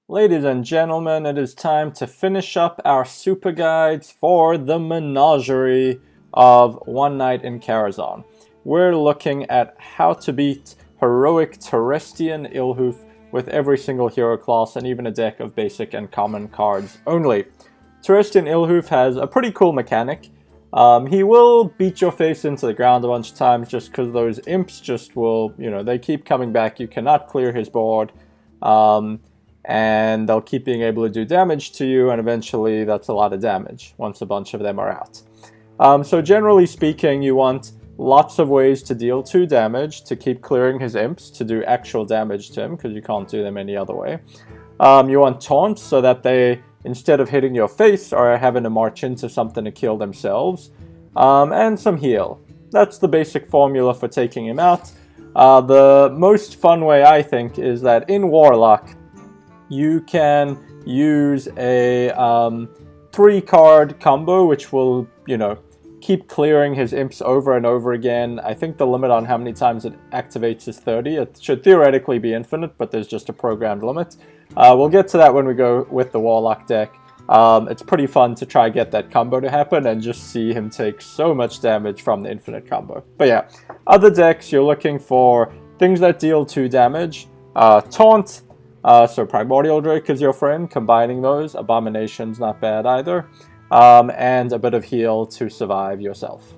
Ladies and gentlemen, it is time to finish up our super guides for the menagerie of One Night in Karazhan. We're looking at how to beat heroic Terestian Illhoof with every single hero class and even a deck of basic and common cards only. Terestian Illhoof has a pretty cool mechanic. He will beat your face into the ground a bunch of times just because those imps just will, they keep coming back. You cannot clear his board. And they'll keep being able to do damage to you, and eventually that's a lot of damage once a bunch of them are out. So generally speaking, you want lots of ways to deal 2 damage, to keep clearing his imps, to do actual damage to him, because you can't do them any other way. You want taunts, so that they, instead of hitting your face, are having to march into something to kill themselves. And some heal. That's the basic formula for taking him out. The most fun way, I think, is that in Warlock, you can use a 3-card combo, which will, keep clearing his imps over and over again. I think the limit on how many times it activates is 30. It should theoretically be infinite, but there's just a programmed limit. We'll get to that when we go with the Warlock deck. It's pretty fun to try get that combo to happen and just see him take so much damage from the infinite combo. But yeah, other decks, you're looking for things that deal 2 damage, taunt. So Primordial Drake is your friend, combining those. Abomination's not bad either. And a bit of heal to survive yourself.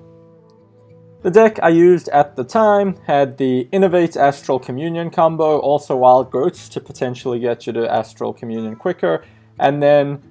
The deck I used at the time had the Innovate Astral Communion combo, also Wild Growths to potentially get you to Astral Communion quicker, and then,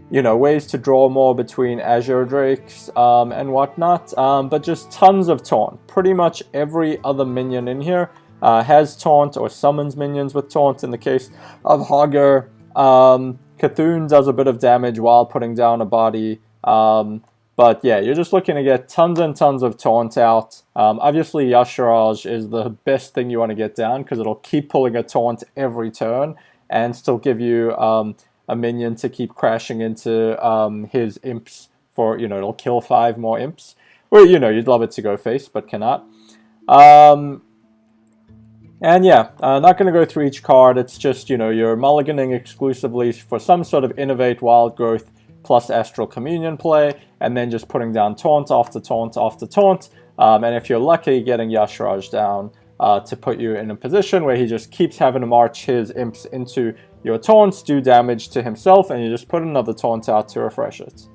ways to draw more between Azure Drakes and whatnot, but just tons of taunt. Pretty much every other minion in here has taunt or summons minions with taunt. In the case of Hogger, Cthulhu does a bit of damage while putting down a body. But yeah, you're just looking to get tons and tons of taunt out. Obviously, Yasharaj is the best thing you want to get down because it'll keep pulling a taunt every turn and still give you a minion to keep crashing into his imps for, it'll kill 5 more imps. Well, you'd love it to go face, but cannot. And yeah, not going to go through each card. It's just, you're mulliganing exclusively for some sort of Innovate, Wild Growth, plus Astral Communion play, and then just putting down taunt after taunt after taunt. And if you're lucky, getting Yasharaj down to put you in a position where he just keeps having to march his imps into your taunts, do damage to himself, and you just put another taunt out to refresh it.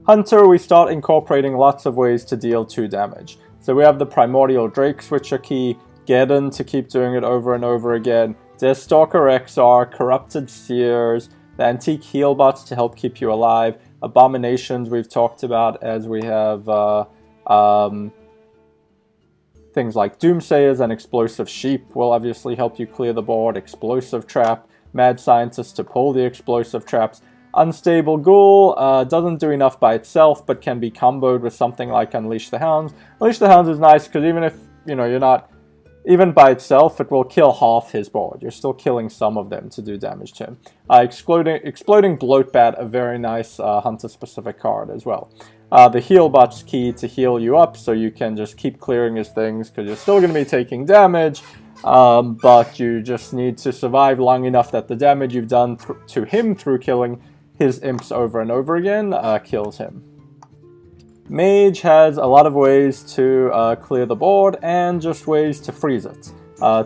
Hunter, we start incorporating lots of ways to deal 2 damage. So we have the Primordial Drakes, which are key. Geddon to keep doing it over and over again, Deathstalker XR, Corrupted Seers, the Antique Heal bots to help keep you alive, Abominations we've talked about, as we have things like Doomsayers and Explosive Sheep will obviously help you clear the board, Explosive Trap, Mad Scientist to pull the explosive traps, Unstable Ghoul doesn't do enough by itself, but can be comboed with something like Unleash the Hounds. Unleash the Hounds is nice because even if, you're not... Even by itself, it will kill half his board. You're still killing some of them to do damage to him. Exploding Bloatbat, a very nice Hunter-specific card as well. The heal bot's key to heal you up, so you can just keep clearing his things, because you're still going to be taking damage, but you just need to survive long enough that the damage you've done to him through killing his imps over and over again kills him. Mage has a lot of ways to clear the board and just ways to freeze it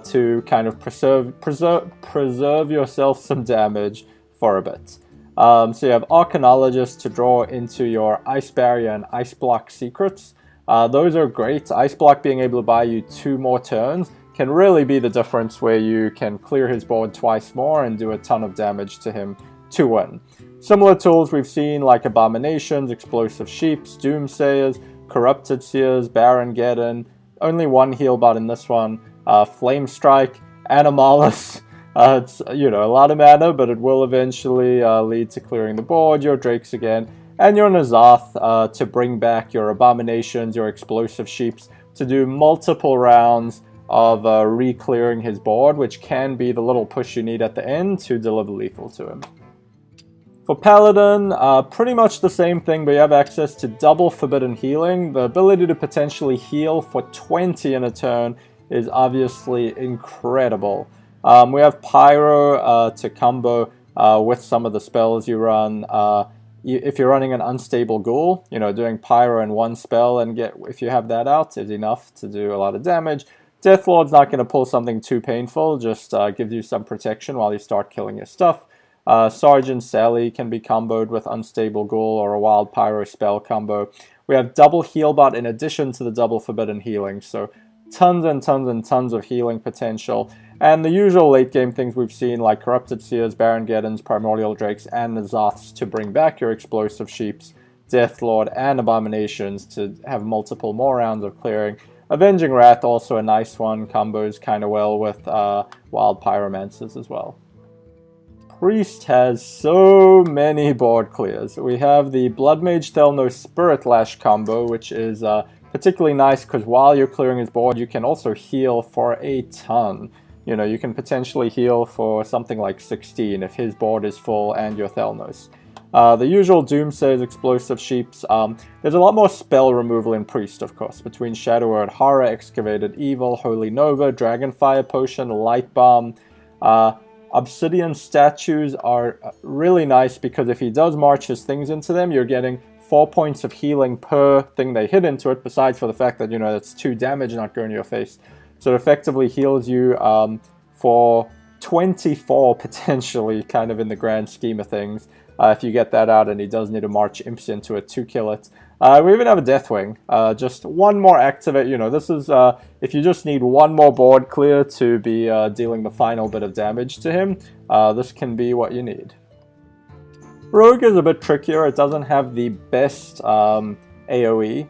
to kind of preserve yourself some damage for a bit. So you have Arcanologist to draw into your Ice Barrier and Ice Block secrets. Those are great. Ice Block being able to buy you 2 more turns can really be the difference where you can clear his board twice more and do a ton of damage to him to win. Similar tools we've seen like Abominations, Explosive Sheeps, Doomsayers, Corrupted Seers, Baron Geddon, only 1 heal bot in this one, Flame Strike, Animalis. It's, a lot of mana, but it will eventually lead to clearing the board, your Drakes again, and your N'Zoth to bring back your Abominations, your Explosive Sheeps, to do multiple rounds of re-clearing his board, which can be the little push you need at the end to deliver lethal to him. For Paladin, pretty much the same thing, but you have access to double Forbidden Healing. The ability to potentially heal for 20 in a turn is obviously incredible. We have Pyro to combo with some of the spells you run. If you're running an unstable ghoul, doing Pyro in one spell and if you have that out is enough to do a lot of damage. Deathlord's not going to pull something too painful, just gives you some protection while you start killing your stuff. Sergeant Sally can be comboed with Unstable Ghoul or a Wild Pyro spell combo. We have double Healbot in addition to the double Forbidden Healing, so tons and tons and tons of healing potential. And the usual late game things we've seen like Corrupted Seers, Baron Geddons, Primordial Drakes, and N'Zoths to bring back your Explosive Sheeps, Deathlord, and Abominations to have multiple more rounds of clearing. Avenging Wrath, also a nice one, combos kind of well with Wild Pyromancers as well. Priest has so many board clears. We have the Blood Mage Thelnos Spirit Lash combo, which is particularly nice because while you're clearing his board, you can also heal for a ton. You can potentially heal for something like 16 if his board is full and your Thelnos. The usual Doomsayers, Explosive Sheeps. There's a lot more spell removal in Priest, of course, between Shadow Word Horror, Excavated Evil, Holy Nova, Dragonfire Potion, Light Bomb. Obsidian Statues are really nice because if he does march his things into them, you're getting 4 points of healing per thing they hit into it, besides for the fact that, that's 2 damage not going to your face. So it effectively heals you for 24 potentially, kind of in the grand scheme of things. If you get that out and he does need to march imps into it to kill it. We even have a Deathwing. Just one more activate. This is if you just need one more board clear to be dealing the final bit of damage to him, this can be what you need. Rogue is a bit trickier. It doesn't have the best AoE.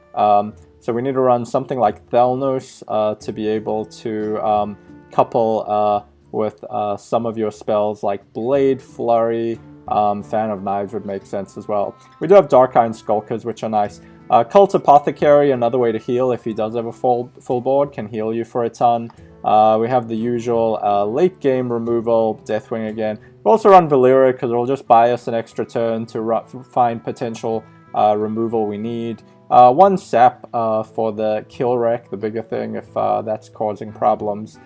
So we need to run something like Thelnos to be able to couple with some of your spells like Blade, Flurry. Fan of Knives would make sense as well. We do have Dark-Iron Skulkers, which are nice. Cult Apothecary, another way to heal if he does have a full board, can heal you for a ton. We have the usual late game removal, Deathwing again. We also run Valera because it'll just buy us an extra turn to find potential removal we need. One Sap for the Kill Wreck, the bigger thing, if that's causing problems.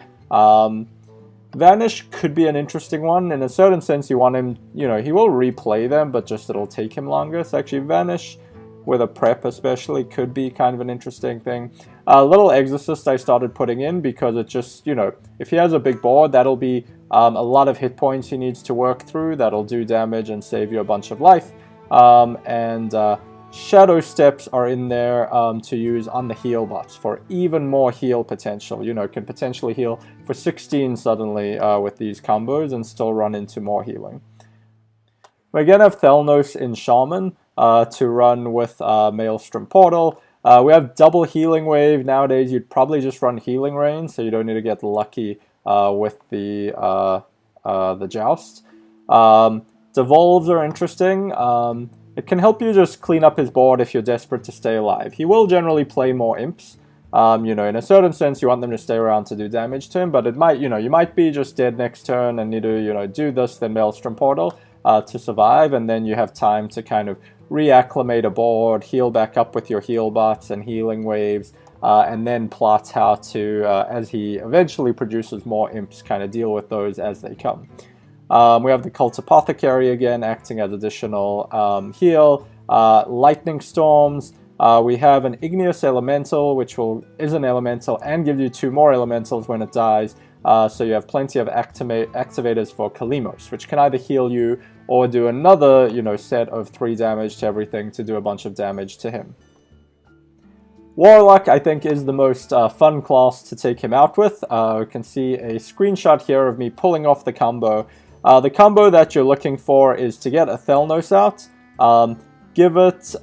Vanish could be an interesting one. In a certain sense, you want him, he will replay them, but just it'll take him longer. So actually Vanish with a prep especially could be kind of an interesting thing. Little Exorcist I started putting in because it just, if he has a big board, that'll be a lot of hit points he needs to work through. That'll do damage and save you a bunch of life. Shadow Steps are in there to use on the heal bots for even more heal potential. Can potentially heal for 16 suddenly with these combos and still run into more healing. We again have Thelnos in Shaman to run with Maelstrom Portal. We have double Healing Wave. Nowadays you'd probably just run Healing Rain, so you don't need to get lucky with the Joust. Devolves are interesting. It can help you just clean up his board if you're desperate to stay alive. He will generally play more imps. In a certain sense, you want them to stay around to do damage to him, but it might, you might be just dead next turn and need to, do this, then Maelstrom Portal to survive, and then you have time to kind of reacclimate a board, heal back up with your heal bots and healing waves, and then plot how to, as he eventually produces more imps, kind of deal with those as they come. We have the Cult Apothecary again, acting as additional heal. Lightning Storms. We have an Igneous Elemental, which is an elemental and gives you 2 more elementals when it dies. So you have plenty of activators for Kalimos, which can either heal you or do another, set of 3 damage to everything to do a bunch of damage to him. Warlock, I think, is the most fun class to take him out with. You can see a screenshot here of me pulling off the combo. The combo that you're looking for is to get a Thelnos out, give it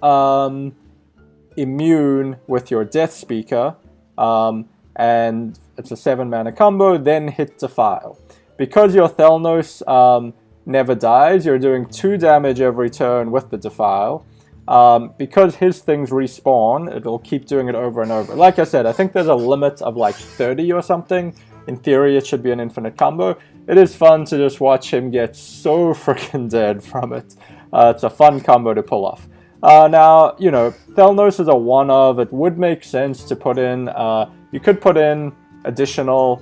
immune with your Death Speaker, and it's a 7-mana combo, then hit Defile. Because your Thelnos never dies, you're doing 2 damage every turn with the Defile. Because his things respawn, it'll keep doing it over and over. Like I said, I think there's a limit of like 30 or something. In theory, it should be an infinite combo. It is fun to just watch him get so freaking dead from it. It's a fun combo to pull off. Now, Thelnos is a one-of. It would make sense to put in, you could put in additional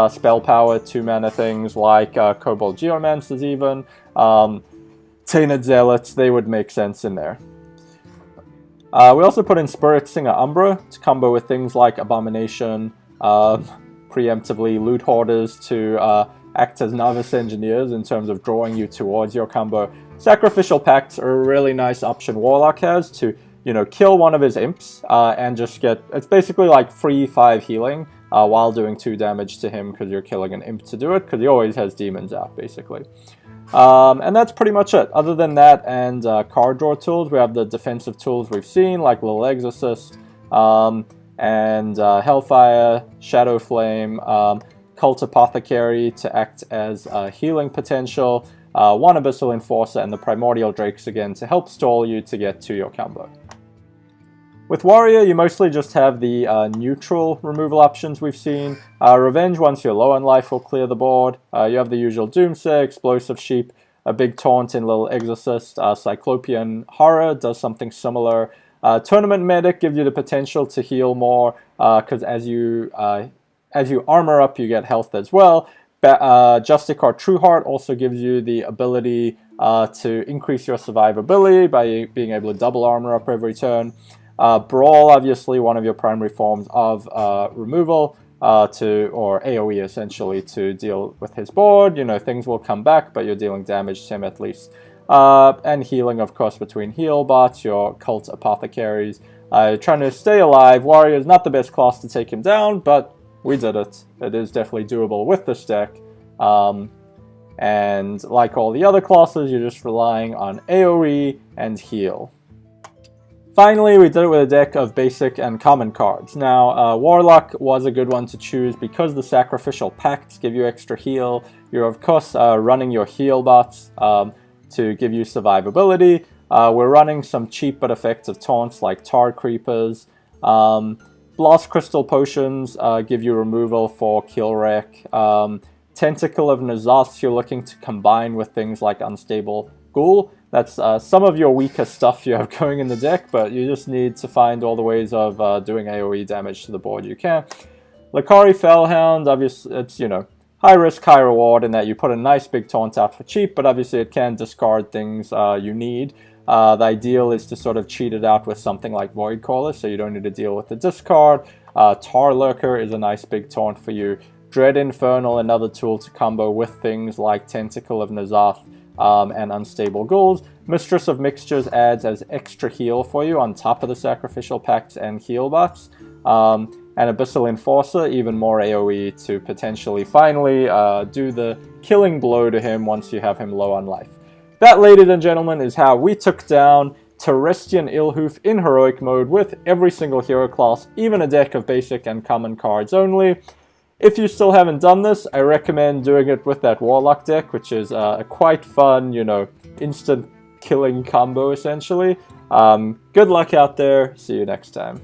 spell power 2-mana things like Kobold Geomancers even, Tainted Zealots, they would make sense in there. We also put in Spirit Singer Umbra to combo with things like Abomination, preemptively Loot Hoarders to act as Novice Engineers in terms of drawing you towards your combo. Sacrificial Pacts are a really nice option Warlock has to, you know, kill one of his imps and just get, it's basically like free 5 healing while doing 2 damage to him because you're killing an imp to do it, because he always has demons out basically. And that's pretty much it. Other than that and card draw tools, we have the defensive tools we've seen like Little Exorcist and Hellfire, Shadow Flame, Cult Apothecary to act as healing potential, one Abyssal Enforcer, and the Primordial Drakes again to help stall you to get to your combo. With Warrior, you mostly just have the neutral removal options we've seen. Revenge, once you're low on life, will clear the board. You have the usual Doomsay, Explosive Sheep, a big taunt in Little Exorcist. Cyclopean Horror does something similar. Tournament Medic gives you the potential to heal more, because as you armor up, you get health as well. Justicar Trueheart also gives you the ability to increase your survivability by being able to double armor up every turn. Brawl, obviously one of your primary forms of removal, or AoE essentially, to deal with his board. You know, things will come back, but you're dealing damage to him at least. And healing, of course, between heal bots, your Cult Apothecaries. Trying to stay alive. Warrior is not the best class to take him down, but we did it. It is definitely doable with this deck. And like all the other classes, you're just relying on AoE and heal. Finally, we did it with a deck of basic and common cards. Now, Warlock was a good one to choose because the Sacrificial Pacts give you extra heal. You're, of course, running your heal bots to give you survivability. We're running some cheap but effective taunts like Tar Creepers. Blast Crystal Potions give you removal for Killrek. Tentacle of N'Zoth you're looking to combine with things like Unstable Ghoul. That's some of your weaker stuff you have going in the deck, but you just need to find all the ways of doing AoE damage to the board you can. Lakari Fellhound, obviously, it's, you know, high risk, high reward in that you put a nice big taunt out for cheap, but obviously it can discard things you need. The ideal is to sort of cheat it out with something like Voidcaller, so you don't need to deal with the discard. Tar Lurker is a nice big taunt for you. Dread Infernal, another tool to combo with things like Tentacle of N'Zoth and Unstable Ghouls. Mistress of Mixtures adds as extra heal for you on top of the Sacrificial Pacts and heal bots. And Abyssal Enforcer, even more AoE to potentially finally do the killing blow to him once you have him low on life. That, ladies and gentlemen, is how we took down Terestian Illhoof in heroic mode with every single hero class, even a deck of basic and common cards only. If you still haven't done this, I recommend doing it with that Warlock deck, which is a quite fun, you know, instant killing combo essentially. Good luck out there. See you next time.